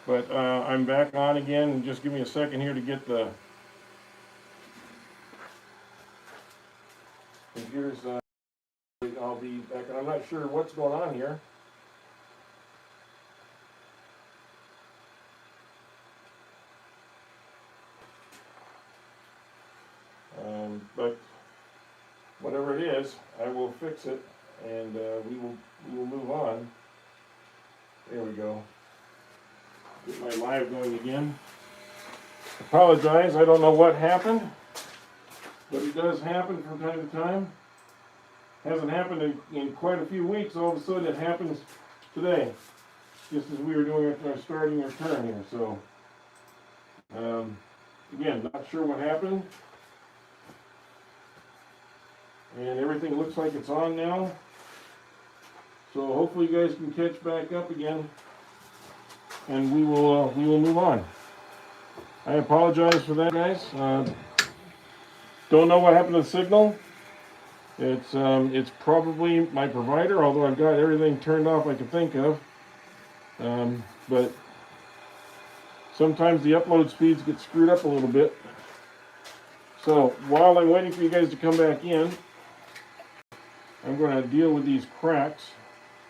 But I'm back on again, and just give me a second here to get the computers. I'll be back, and I'm not sure what's going on here. But whatever it is, I will fix it, and we will move on. There we go. Get my live going again. Apologize, I don't know what happened, but it does happen from time to time. Hasn't happened in quite a few weeks. All of a sudden, it happens today, just as we were doing our starting our turn here. So, again, not sure what happened. And everything looks like it's on now. So hopefully you guys can catch back up again, and we will move on. I apologize for that, guys. Don't know what happened to the signal. It's probably my provider, although I've got everything turned off I could think of. But sometimes the upload speeds get screwed up a little bit. So while I'm waiting for you guys to come back in, I'm going to deal with these cracks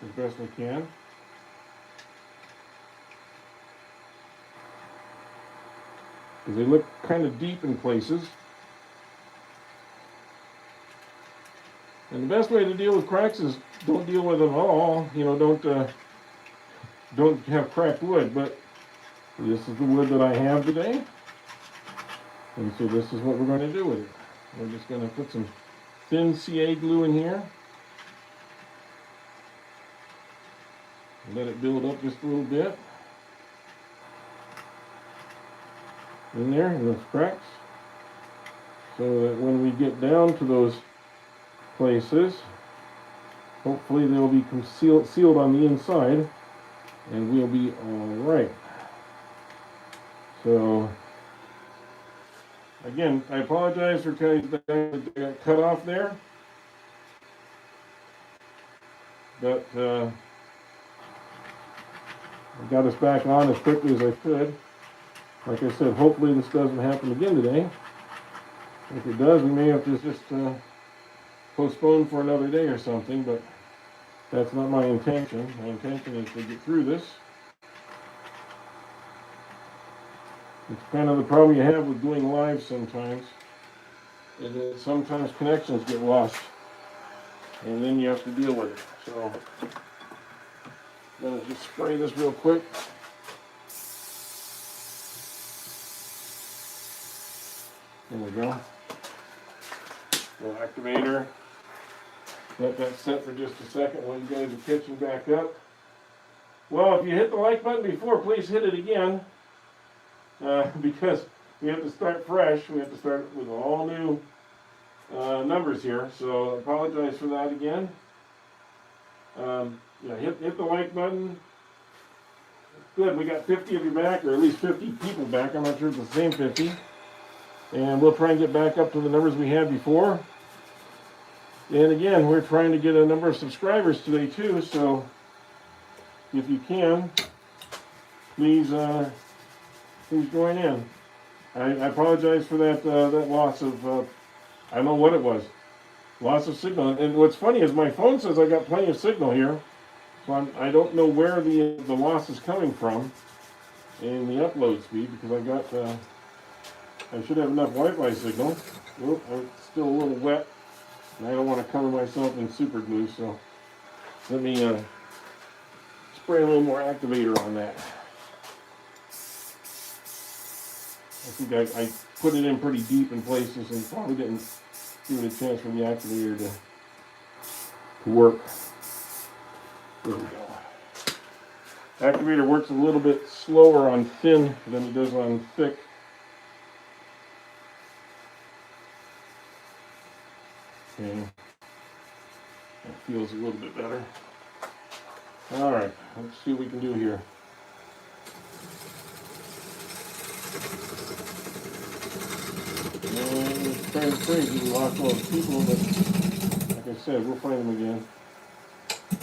as best I can. Because they look kind of deep in places. And the best way to deal with cracks is don't deal with them at all. You know, don't have cracked wood. But this is the wood that I have today. And so this is what we're going to do with it. We're just going to put some thin CA glue in here. Let it build up just a little bit. In there, in those cracks. So that when we get down to those places, hopefully they'll be sealed on the inside, and we'll be alright. So, again, I apologize for that got cut off there. But, I got us back on as quickly as I could. Like I said, hopefully this doesn't happen again today. If it does, we may have to just postpone for another day or something, but that's not my intention. My intention is to get through this. It's kind of the problem you have with doing live sometimes, is that sometimes connections get lost, and then you have to deal with it. So I'm going to just spray this real quick. There we go. Little activator. Let that set for just a second while you guys are catching back up. Well, if you hit the like button before, please hit it again. Because we have to start fresh. We have to start with all new numbers here. So I apologize for that again. Yeah, hit the like button. Good, we got 50 of you back, or at least 50 people back. I'm not sure if it's the same 50. And we'll try and get back up to the numbers we had before. And again, we're trying to get a number of subscribers today too, so if you can, please join in. I apologize for that loss of, I don't know what it was, loss of signal. And what's funny is my phone says I got plenty of signal here, so I don't know where the loss is coming from in the upload speed, because I got, I should have enough Wi-Fi signal. Oop, it's still a little wet, and I don't want to cover myself in super glue, so let me spray a little more activator on that. I think I put it in pretty deep in places and probably didn't give it a chance for the activator to work. There we go. Activator works a little bit slower on thin than it does on thick. Okay, that feels a little bit better. All right, let's see what we can do here. And it's kind of crazy, we lost all the people, but like I said, we'll find them again.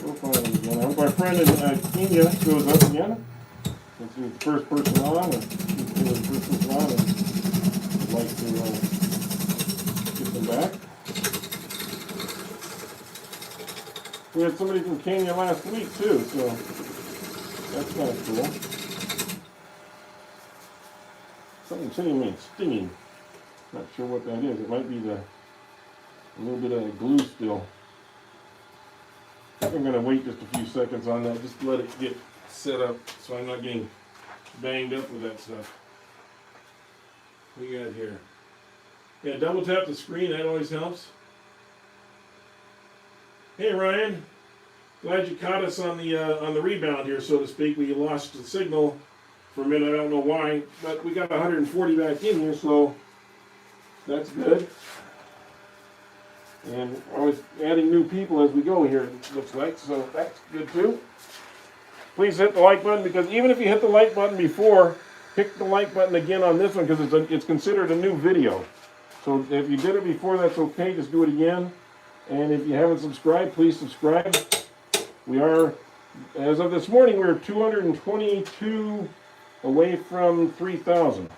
We'll find them again. I hope our friend in Kenya shows up again. Since you're the first person on, or you're the first person on, I'd like to get them back. We had somebody from Kenya last week too, so that's kind of cool. Something saying me stinging. Not sure what that is. It might be a little bit of glue still. I think I'm going to wait just a few seconds on that, just to let it get set up so I'm not getting banged up with that stuff. What we got here? Yeah, double tap the screen, that always helps. Hey Ryan, glad you caught us on the rebound here, so to speak. We lost the signal for a minute, I don't know why, but we got 140 back in here, so that's good. And always adding new people as we go here, it looks like, so that's good too. Please hit the like button, because even if you hit the like button before, hit the like button again on this one, because it's considered a new video. So if you did it before, that's okay, just do it again. And if you haven't subscribed, please subscribe. We are, as of this morning, we're 222 away from 3,000.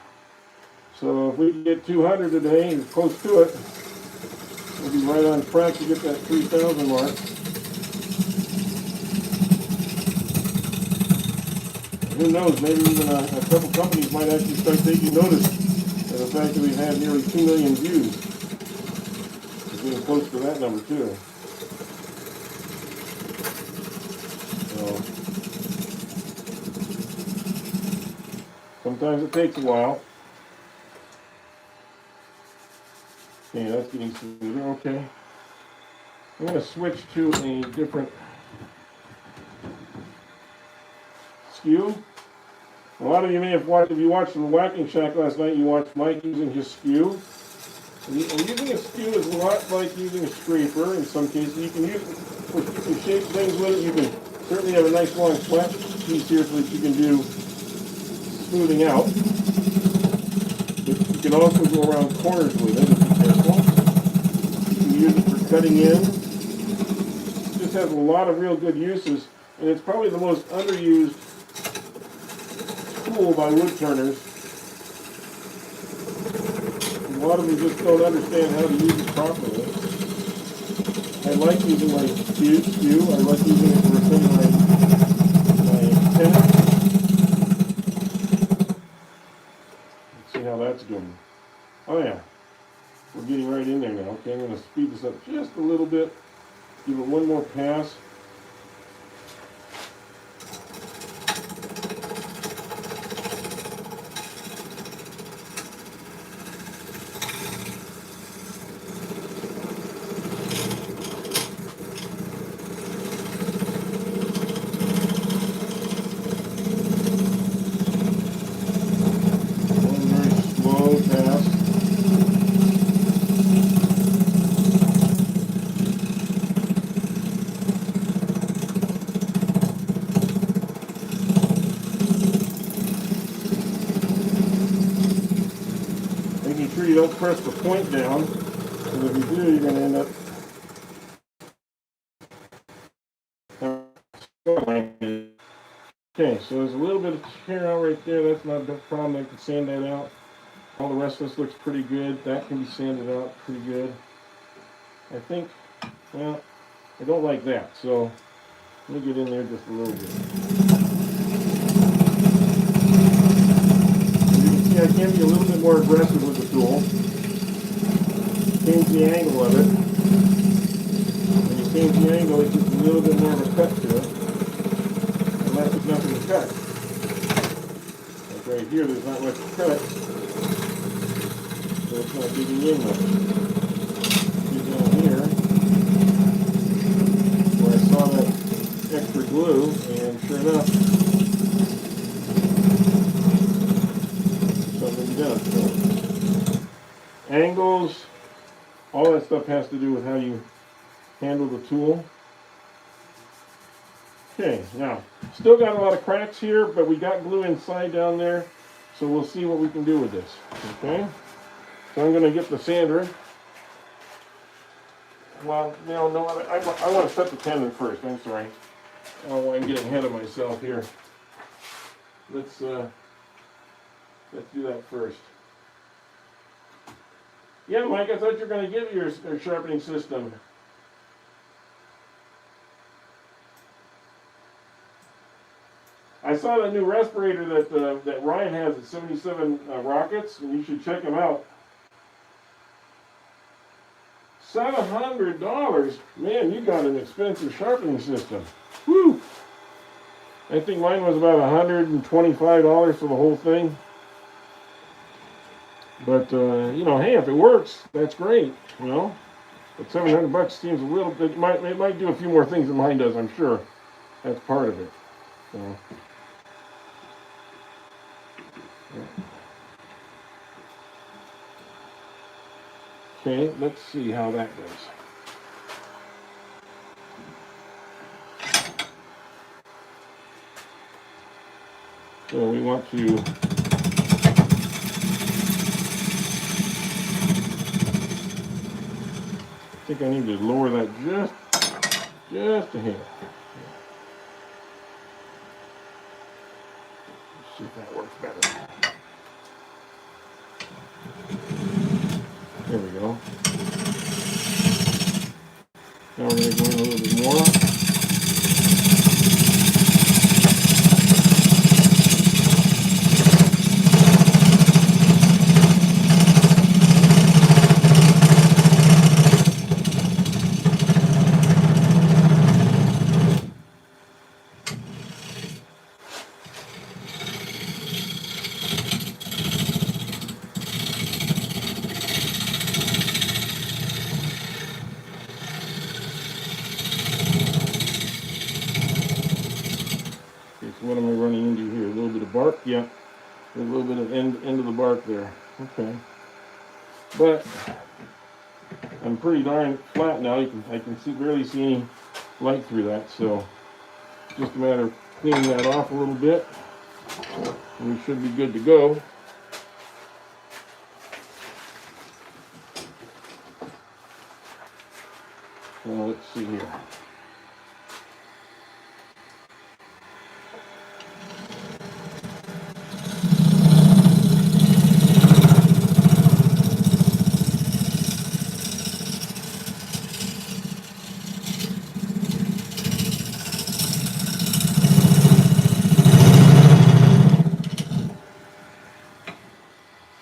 So if we can get 200 today, we're close to it, we'll be right on track to get that 3,000 mark. Who knows, maybe even a couple companies might actually start taking notice of the fact that we've had nearly 2 million views. We're getting close to that number too. So, sometimes it takes a while. Okay, that's getting smoother. Okay. I'm going to switch to a different skew. A lot of you may have watched, if you watched the Whacking Shack last night, you watched Mike using his skew. And using a skew is a lot like using a scraper in some cases. You can shape things with it. You can certainly have a nice long flat piece here so that you can do smoothing out. But you can also go around corners with it if you're careful. You can use it for cutting in. It just has a lot of real good uses, and it's probably the most underused tool by wood turners. A lot of them just don't understand how to use it properly. I like using my skew. I like using it for thinning my tenon. Let's see how that's doing. Oh yeah, we're getting right in there now. Okay, I'm going to speed this up just a little bit. Give it one more pass. Making sure you don't press the point down, because if you do, you're going to end up okay, so there's a little bit of tear out right there. That's not a big problem. I can sand that out. All the rest of this looks pretty good. That can be sanded out pretty good. I think, well, I don't like that, so let me get in there just a little bit. As you can see, I can be a little bit more aggressive with the tool. Change the angle of it. When you change the angle, it gives a little bit more of a cut to it. Unless there's nothing to cut. Like right here, there's not much to cut. So it's not digging in much. Get down here, where I saw that extra glue, and sure enough, something done. So, angles, all that stuff has to do with how you handle the tool. Okay, now, still got a lot of cracks here, but we got glue inside down there, so we'll see what we can do with this. Okay, so I'm going to get the sander. Well, no, I want to set the tenon first. I'm sorry. Oh, I'm getting ahead of myself here. let's do that first. Yeah, Mike, I thought you were going to give your sharpening system. I saw that new respirator that Ryan has at 77 Rockets, and you should check him out. $700, man! You got an expensive sharpening system. Woo! I think mine was about $125 for the whole thing. But you know, hey, if it works, that's great. You know, but $700 seems a little bit. It might do a few more things than mine does. I'm sure that's part of it. So. Okay, let's see how that goes. So we want to I think I need to lower that just a hair. Let's see if that works better. There we go. Now we're going to go in a little bit more. What am I running into here? A little bit of bark? Yeah. A little bit of end of the bark there. Okay. But I'm pretty darn flat now. I can barely see any light through that, so just a matter of cleaning that off a little bit, and we should be good to go. Now let's see here.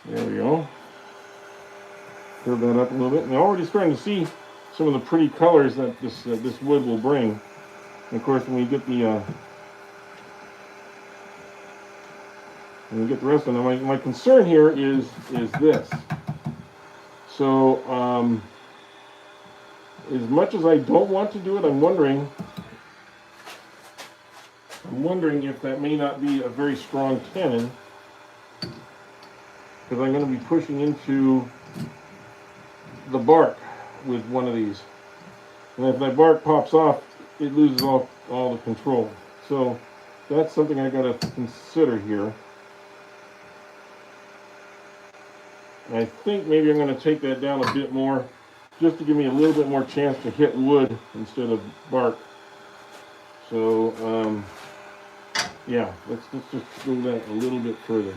There we go. Curve that up a little bit. And I'm already starting to see some of the pretty colors that this wood will bring. And of course, when we get the rest of them, my concern here is this. So as much as I don't want to do it, I'm wondering if that may not be a very strong tenon, because I'm going to be pushing into the bark with one of these, and if that bark pops off, it loses all the control. So that's something I got to consider here. And I think maybe I'm going to take that down a bit more, just to give me a little bit more chance to hit wood instead of bark. So yeah, let's just go that a little bit further.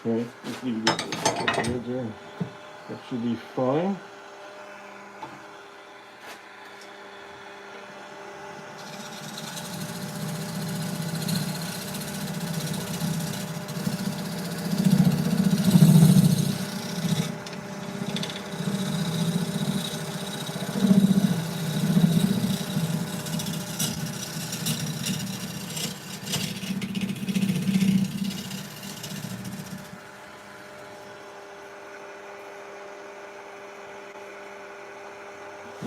Okay, just need to get the edge there. That should be fine.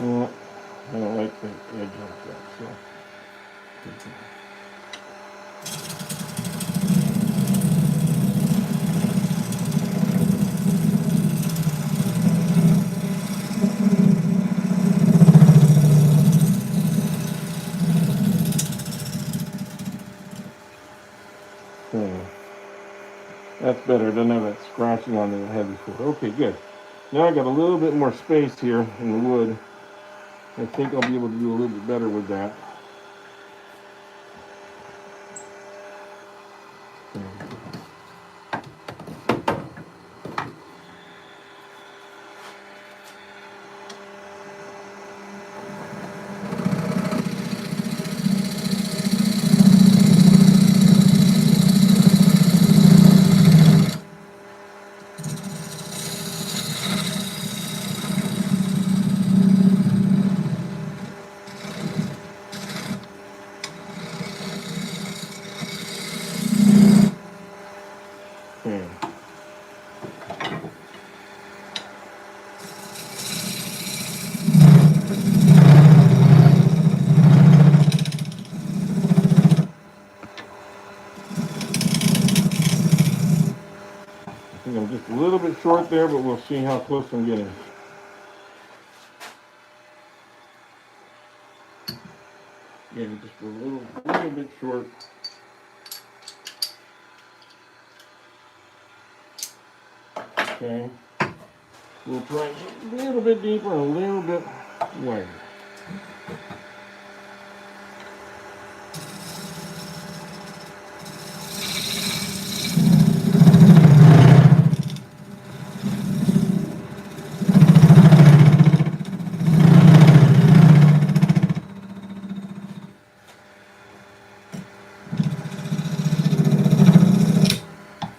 Yeah, I don't like the edge like that, so. That's better. It doesn't have that scratching on there it had before. Okay, good. Now I got a little bit more space here in the wood. I think I'll be able to do a little bit better with that. Okay. I think I'm just a little bit short there, but we'll see how close I'm getting. Yeah, just a little bit short. Okay. We'll try a little bit deeper and a little bit wider.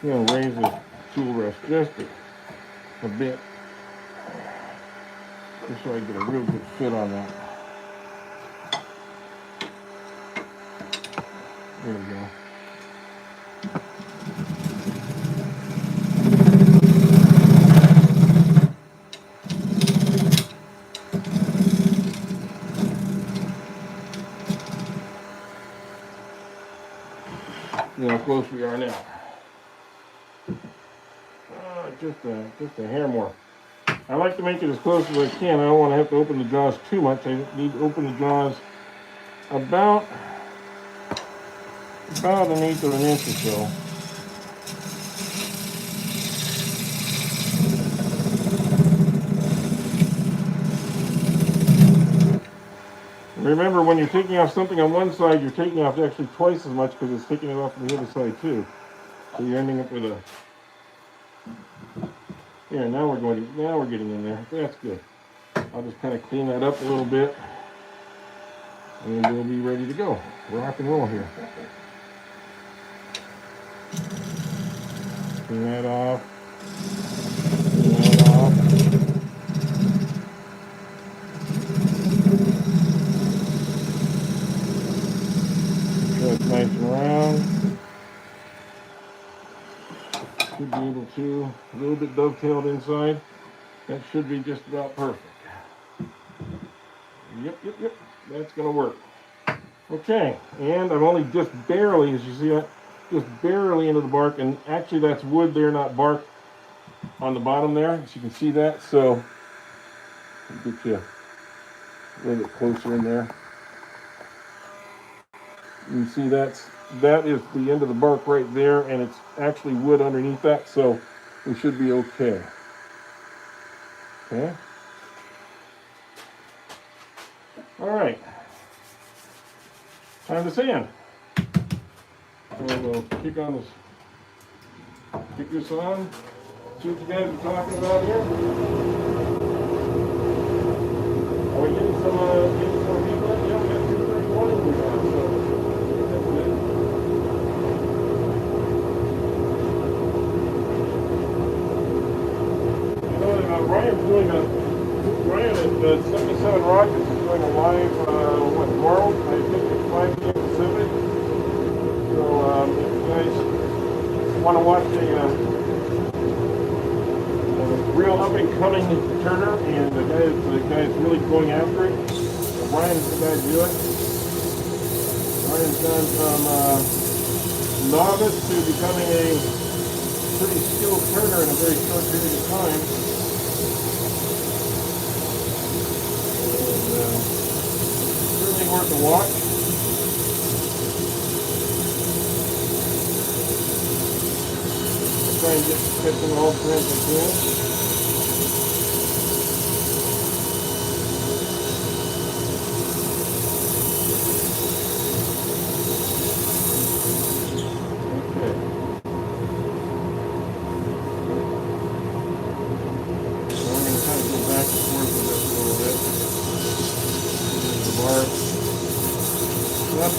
You know, raise the tool rest just a bit, just so I get a real good fit on that. There we go. See how close we are now. Just a hair more. I like to make it as close as I can. I don't want to have to open the jaws too much. I need to open the jaws about an eighth of an inch or so. Remember, when you're taking off something on one side, you're taking off actually twice as much because it's taking it off from the other side too. So you're ending up with a. Yeah, now we're getting in there. That's good. I'll just kind of clean that up a little bit, and we'll be ready to go. Rock and roll here. Clean that off. Clean that off. So it's nice and round. Should be able to, a little bit dovetailed inside. That should be just about perfect. Yep. That's going to work. Okay, and I'm only just barely, as you see that, just barely into the bark, and actually that's wood there, not bark on the bottom there, as you can see that, so I'll get you a little bit closer in there. You can see that is the end of the bark right there, and it's actually wood underneath that, so we should be okay. Okay. All right. Time to sand. So we'll kick this on. See what you guys are talking about here. Are we getting some people? Yeah, we got 231 in here now, so that's good. You know, Ryan at 77 Rockets is doing a live, tomorrow? I think it's 5 p.m. Pacific. So, if you guys want to watch a real up and up-and-coming turner, and the guy is really going after it. Brian's the guy to do it. Brian's gone from novice to becoming a pretty skilled turner in a very short period of time. And certainly worth a watch. I'll try and get catching all threads I can.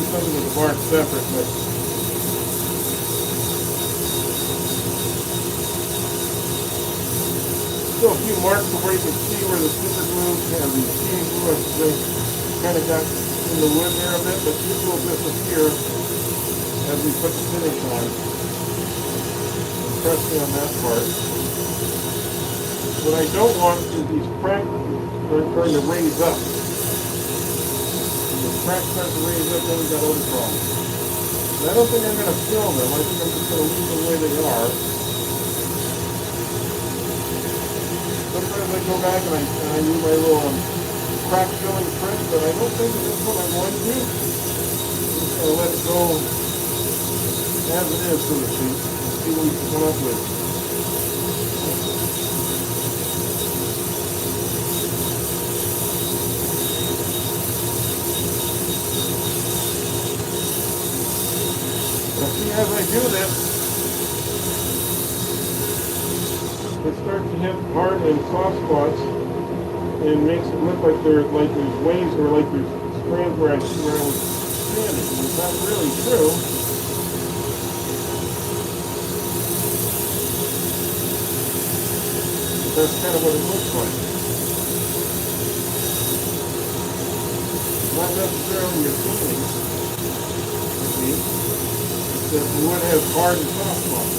Something with the bark separate, but still a few marks where you can see where the super glue and the steam glue kind of got in the wood there a bit, but this will disappear as we put the finish on. Especially on that part. What I don't want is these cracks starting to raise up. Cracks start to raise up, then we've got other problems. And I don't think I'm going to fill them. I think I'm just going to leave them the way they are. Sometimes I go back and I do my little crack filling trick, but I don't think that that's what I'm going to do. I'm just going to let it go as it is, so to speak, and see what we can come up with. As I do this, it starts to hit hard and soft spots and makes it look like there's waves or like there's strands where I was standing. And it's not really true. But that's kind of what it looks like. Not necessarily your feelings. See? The wood has hard and soft spots.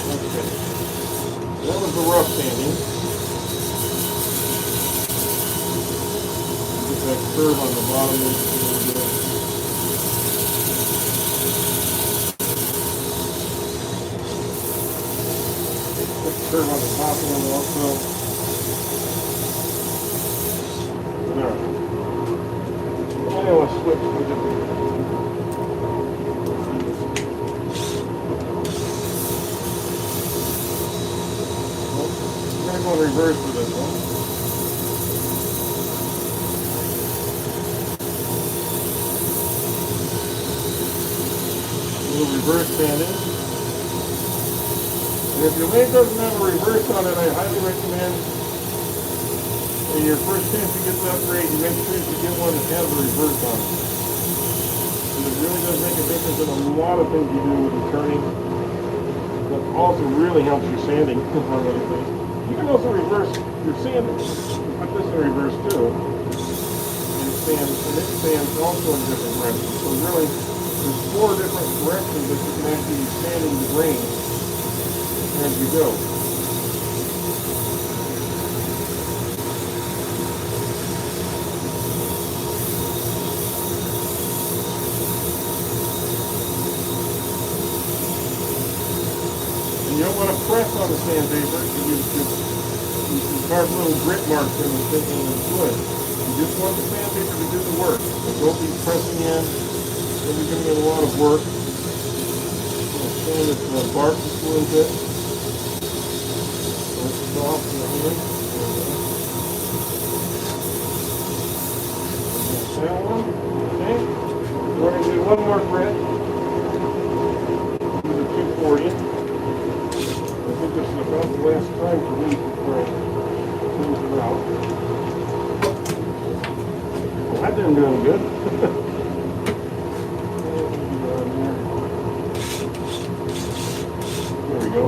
Okay. That was the rough sanding. Get that curve on the bottom. Curve on the top end also. There. I want to switch to a different. I'm going to go in reverse for this one. A little reverse sanding. And if your lathe doesn't have a reverse on it, I highly recommend in your first chance you get the upgrade, you make sure you get one that has a reverse on it. And it really does make a difference in a lot of things you do with the turning. That also really helps your sanding, among other things. You can also reverse your sanding. Put this in reverse too. And it sands also in different directions. So really, there's 4 different directions that you can actually be sanding the grain as you go. And you don't want to press on the sandpaper because you carve little grit marks in the wood. You just want the sandpaper to do the work. So don't be pressing in. Then you're going to get a lot of work. I'm going to sand this bark just a little bit. Soft and everything. That one. Okay. We're going to do one more grit. Do the 240. I think this is about the last time for me before I close it out. Well, that didn't do any good. There we go.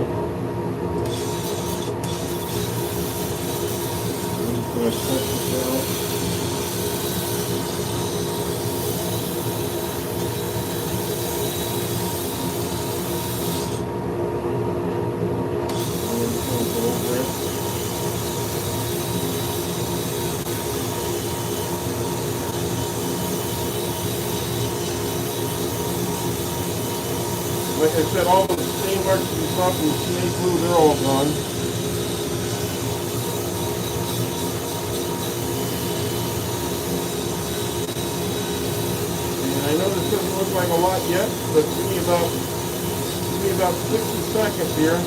to cut this out. And just going to go over it. Like I said, all the stain marks you saw from the snake glue, they're all gone. And I know this doesn't look like a lot yet, but give me about 60 seconds here.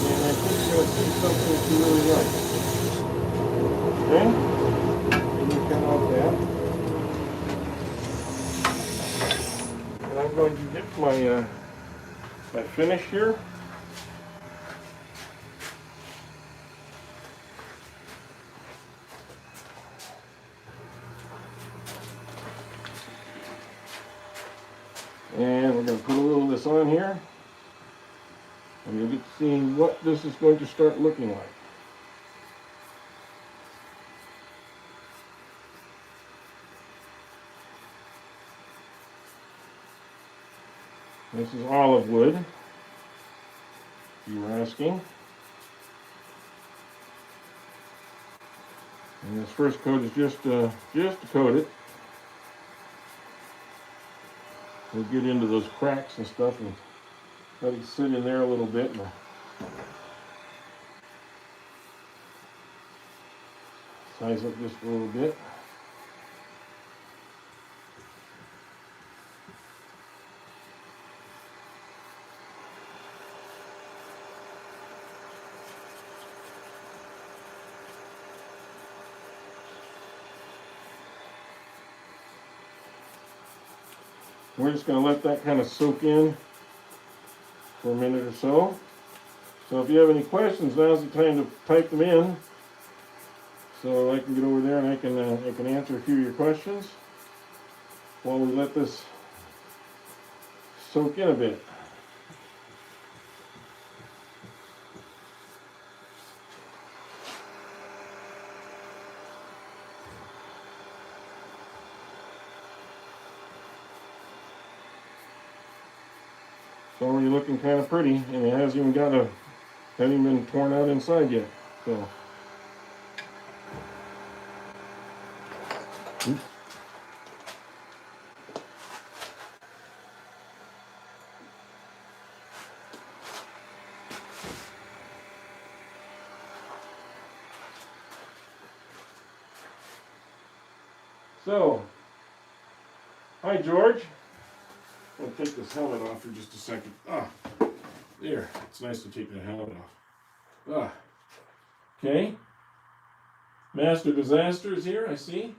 And I think you're going to see something that you really like. Okay? Let me cut off that. And I'm going to get my finish here. And we're going to put a little of this on here. And you'll get to see what this is going to start looking like. This is olive wood, if you were asking. And this first coat is just to coat it. We'll get into those cracks and stuff and let it sit in there a little bit. And size up just a little bit. We're just going to let that kind of soak in for a minute or so. So if you have any questions, now's the time to type them in, so I can get over there and I can answer a few of your questions while we let this soak in a bit. It's already looking kind of pretty, and it hasn't even been torn out inside yet. So. Oops. So, hi George. I'm going to take this helmet off for just a second. There. It's nice to take that helmet off. Okay. Master Disaster is here, I see.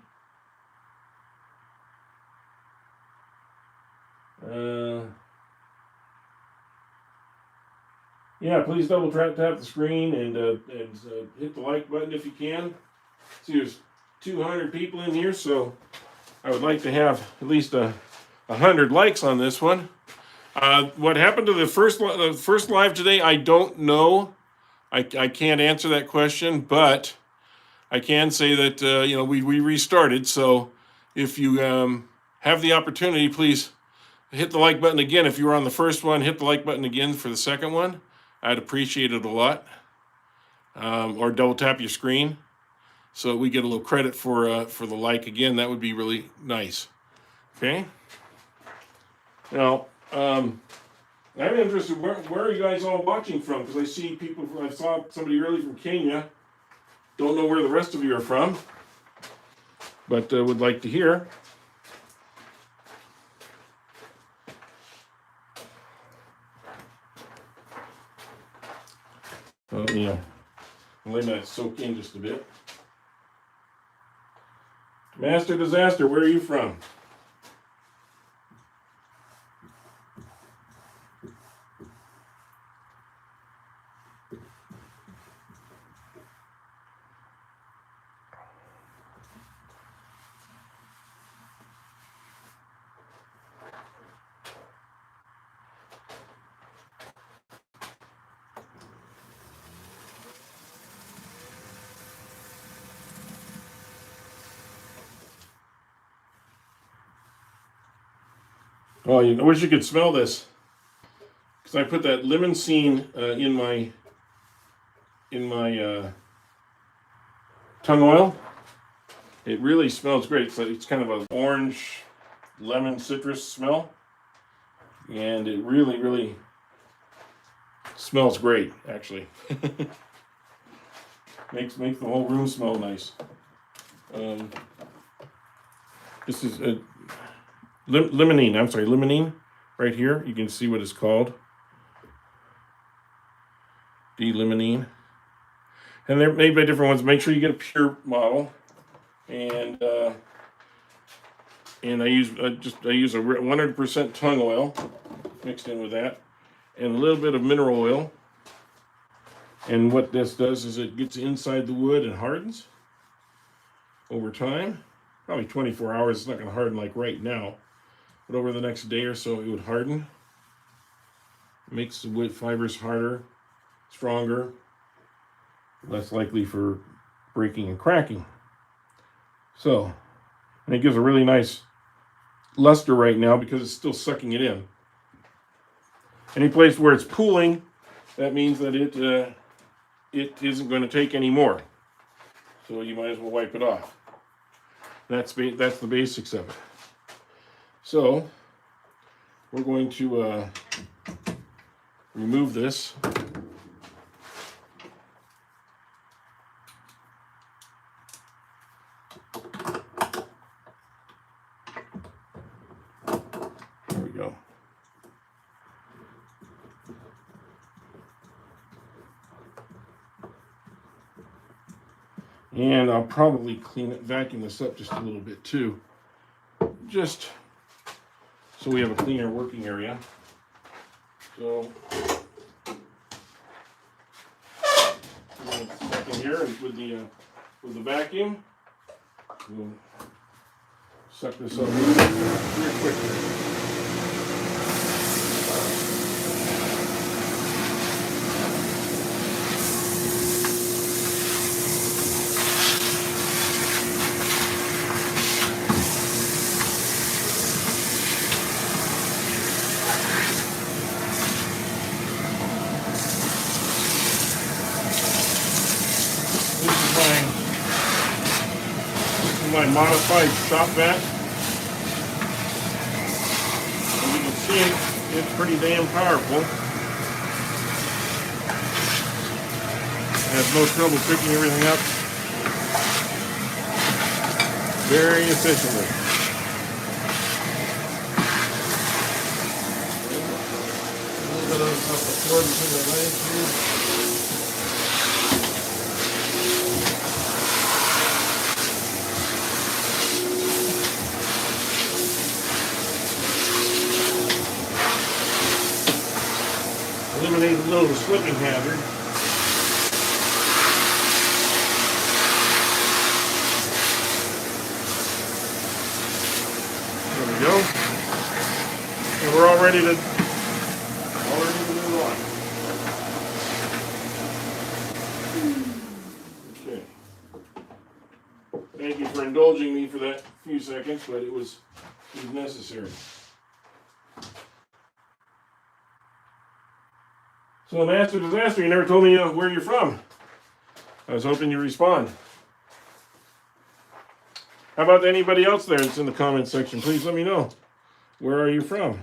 Yeah, please double tap the screen and hit the like button if you can. See, there's 200 people in here, so I would like to have at least 100 likes on this one. What happened to the first live today, I don't know. I can't answer that question, but I can say that we restarted. So if you have the opportunity, please hit the like button again. If you were on the first one, hit the like button again for the second one. I'd appreciate it a lot. Or double tap your screen so we get a little credit for the like again. That would be really nice. Okay. Now, I'm interested. Where are you guys all watching from? Because I see people. I saw somebody early from Kenya. Don't know where the rest of you are from, but would like to hear. Oh yeah. Let that soak in just a bit. Master Disaster, where are you from? Oh, I wish you could smell this, because I put that lemon scene in my tung oil. It really smells great. So it's kind of an orange lemon citrus smell, and it really, really smells great. Actually, makes the whole room smell nice. This is a limonene. I'm sorry, limonene. Right here, you can see what it's called. D-limonene. And they're made by different ones. Make sure you get a pure model. And I use a 100% tung oil mixed in with that, and a little bit of mineral oil. And what this does is it gets inside the wood and hardens over time. Probably 24 hours. It's not going to harden like right now, but over the next day or so, it would harden. Makes the wood fibers harder, stronger, less likely for breaking and cracking. So, and it gives a really nice luster right now because it's still sucking it in. Any place where it's pooling, that means that it isn't going to take any more. So you might as well wipe it off. That's the basics of it. So we're going to remove this. There we go. And I'll probably vacuum this up just a little bit too, just so we have a cleaner working area. So, back in here and with the vacuum, we'll suck this up real quickly. My modified shop vac. As you can see, it's pretty damn powerful. Has no trouble picking everything up very efficiently. A little bit of the cord between the legs here. Eliminate a little slipping hazard. There we go. And we're all ready to move on. Okay. Thank you for indulging me for that few seconds, but it was necessary. So, Master Disaster, you never told me where you're from. I was hoping you'd respond. How about anybody else there that's in the comment section? Please let me know. Where are you from?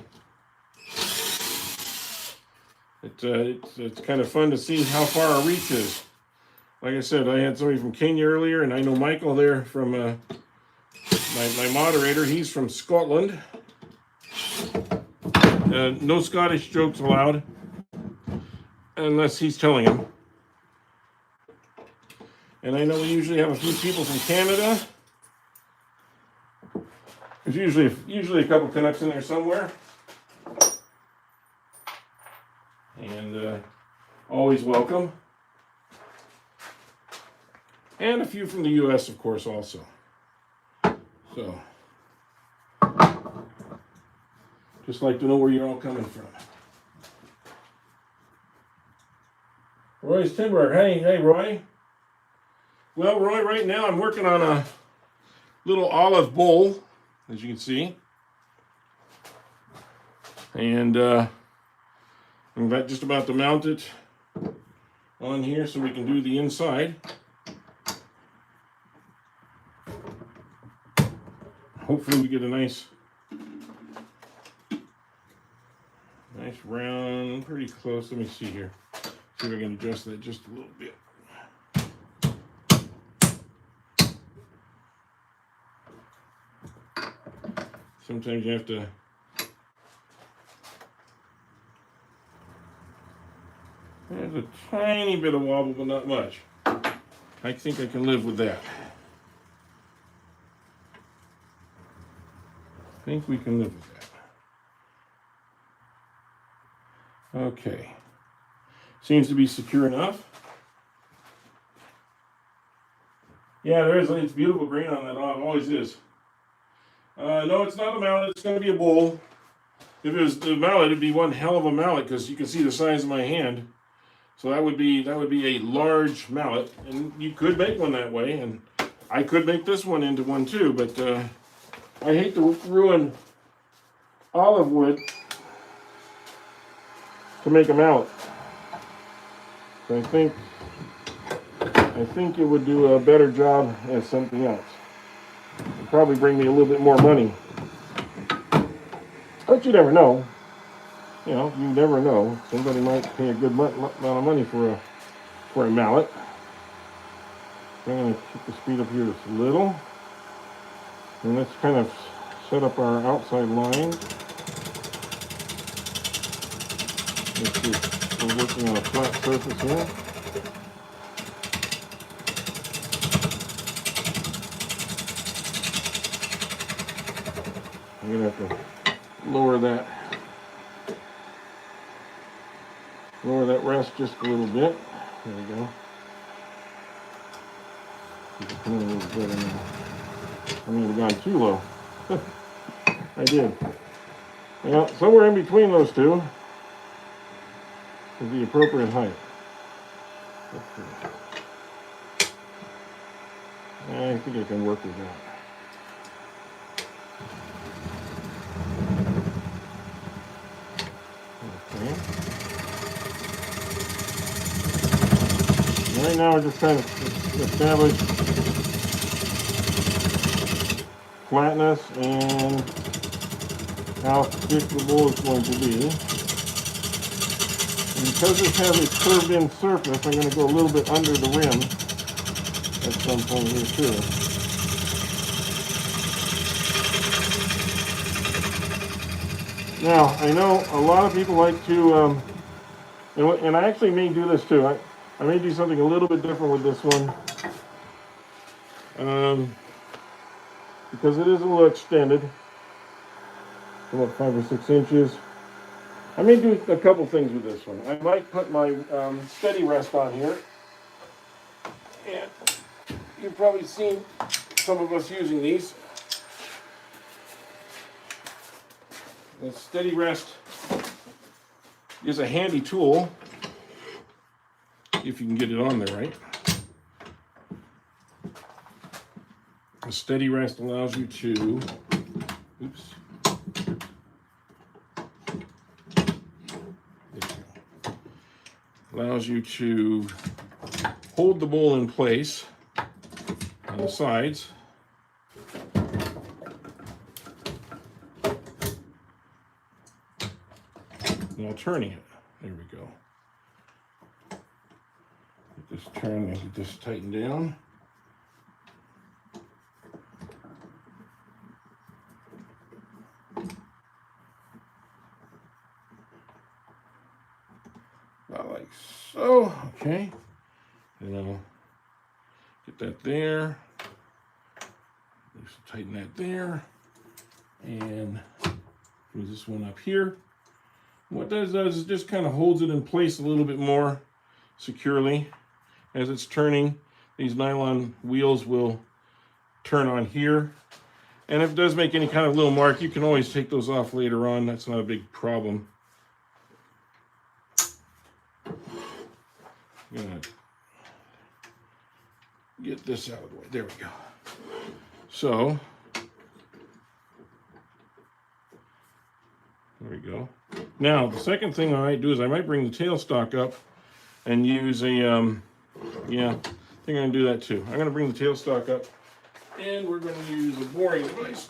It's kind of fun to see how far our reach is. Like I said, I had somebody from Kenya earlier, and I know Michael there from my moderator. He's from Scotland. No Scottish jokes allowed. Unless he's telling him. And I know we usually have a few people from Canada. There's usually a couple Canucks in there somewhere. And always welcome. And a few from the US, of course, also. So, just like to know where you're all coming from. Roy's Timber. Hey, Roy. Well, Roy, right now I'm working on a little olive bowl, as you can see. And I'm just about to mount it on here so we can do the inside. Hopefully we get a nice round, pretty close. Let me see here. See if I can adjust that just a little bit. Sometimes you have to there's a tiny bit of wobble, but not much. I think I can live with that. I think we can live with that. Okay. Seems to be secure enough. Yeah, there is. It's beautiful grain on that. Oh, it always is. No, it's not a mallet. It's going to be a bowl. If it was the mallet, it'd be one hell of a mallet because you can see the size of my hand. So that would be a large mallet, and you could make one that way, and I could make this one into one too. But I hate to ruin olive wood to make a mallet. So I think it would do a better job as something else. It'd probably bring me a little bit more money. But you never know. You know, you never know. Somebody might pay a good amount of money for a mallet. I'm going to keep the speed up here just a little. And let's kind of set up our outside line. We're working on a flat surface here. I'm going to have to lower that rest just a little bit. There we go. Come in a little bit now. I may have gone too low. I did. Yeah, somewhere in between those two is the appropriate height. I think I can work with that. Okay. Right now we're just trying to establish flatness and how thick the bowl is going to be. And because this has a curved in surface, I'm going to go a little bit under the rim at some point here too. Now, I know a lot of people like to, and I actually may do this too. I may do something a little bit different with this one. Because it is a little extended, about 5 or 6 inches. I may do a couple things with this one. I might put my steady rest on here. And you've probably seen some of us using these. The steady rest is a handy tool if you can get it on there right. A steady rest allows you to, allows you to hold the bowl in place on the sides. While turning it. There we go. Get this turned and get this tightened down. About like so. Okay. And I'll get that there. Just tighten that there. And put this one up here. What that does is just kind of holds it in place a little bit more securely. As it's turning, these nylon wheels will turn on here. And if it does make any kind of little mark, you can always take those off later on. That's not a big problem. I'm gonna get this out of the way. There we go. So, There we go. Now, the second thing I might do is I might bring the tailstock up and use a, yeah, I think I'm going to do that too. I'm going to bring the tailstock up and we're going to use a boring device.